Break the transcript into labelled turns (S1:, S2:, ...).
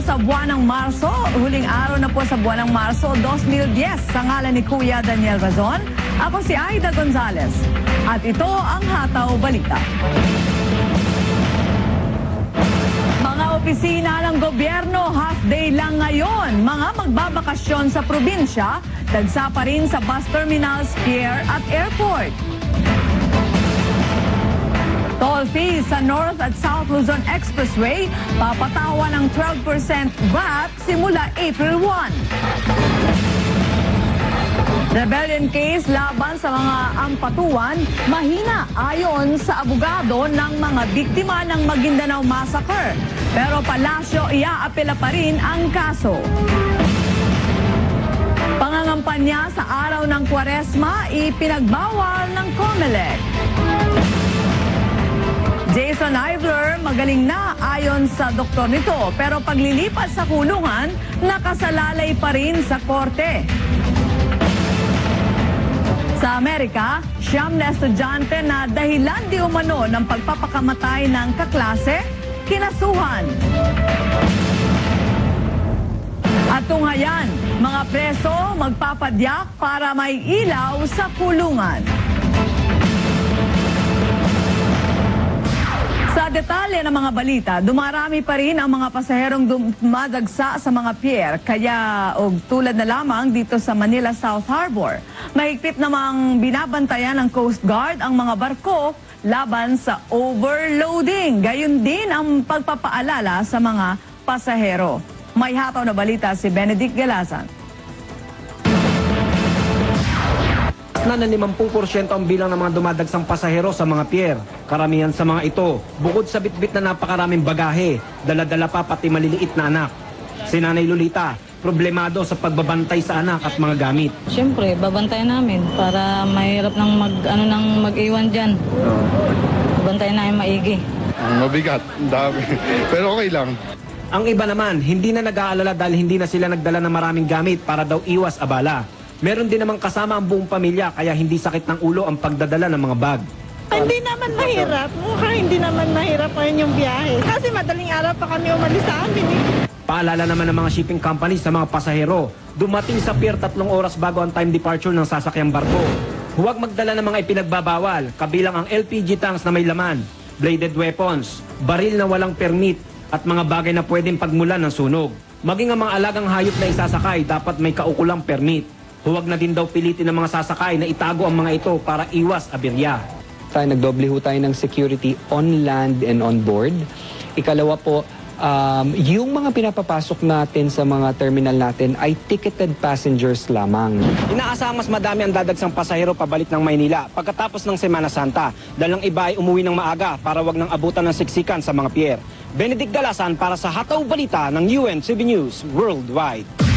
S1: sa buwan ng Marso, huling araw na po sa buwan ng Marso 2010 sa ngalan ni Kuya Daniel Razon. Ako si Aida Gonzalez at ito ang Hataw Balita. Mga opisina ng gobyerno half day lang ngayon. Mga magbabakasyon sa probinsya, dagsa pa rin sa bus terminals, pier at airport. Toll fees sa North at South Luzon Expressway, papatawan ng 12% VAT simula April 1. Rebellion case laban sa mga ampatuan, mahina ayon sa abogado ng mga biktima ng Maguindanao Massacre. Pero Palasyo iaapela pa rin ang kaso. Pangangampanya sa araw ng Kwaresma, ipinagbawal ng COMELEC. Jason Ivler magaling na ayon sa doktor nito, pero paglilipat sa kulungan, nakasalalay pa rin sa korte. Sa Amerika, siyam na estudyante na dahilan di umano ng pagpapakamatay ng kaklase, kinasuhan. At tunghayan, mga preso magpapadyak para may ilaw sa kulungan. Sa detalye ng mga balita, dumarami pa rin ang mga pasaherong dumadagsa sa mga pier. Kaya tulad na lamang dito sa Manila South Harbor, mahigpit namang binabantayan ng Coast Guard ang mga barko laban sa overloading. Gayon din ang pagpapaalala sa mga pasahero. May hataw na balita si Benedict Galasan.
S2: Na 50% ang bilang ng mga dumadagsang pasahero sa mga pier. Karamihan sa mga ito, bukod sa bitbit na napakaraming bagahe, dala-dala pa pati maliliit na anak. Si Nanay Lolita, problemado sa pagbabantay sa anak at mga gamit.
S3: Siyempre, babantayan namin para mahirap nang mag-iwan dyan. Babantayan namin maigi.
S4: Mabigat, dami. Pero okay lang.
S2: Ang iba naman, hindi na nag-aalala dahil hindi na sila nagdala ng maraming gamit para daw iwas abala. Meron din namang kasama ang buong pamilya kaya hindi sakit ng ulo ang pagdadala ng mga bag.
S5: Hindi naman mahirap. Mukhang hindi naman mahirap ngayon yung biyahe. Kasi madaling araw pa kami umalis sa amin eh.
S2: Paalala naman ng mga shipping companies sa mga pasahero, dumating sa pier 3 oras bago ang time departure ng sasakyang barko. Huwag magdala ng mga ipinagbabawal, kabilang ang LPG tanks na may laman, bladed weapons, baril na walang permit, at mga bagay na pwedeng pagmulan ng sunog. Maging ang mga alagang hayop na isasakay, dapat may kaukulang permit. Huwag na din daw pilitin ng mga sasakay na itago ang mga ito para iwas aberya.
S6: Nagdoble ho tayo ng security on land and on board. Ikalawa po, yung mga pinapapasok natin sa mga terminal natin ay ticketed passengers lamang.
S2: Inaasahang mas madami ang dadagsang pasahero pabalik ng Maynila pagkatapos ng Semana Santa dahil ang iba ay umuwi ng maaga para wag nang abutan ng siksikan sa mga pier. Benedict Galasan para sa Hataw Balita ng UNCB News Worldwide.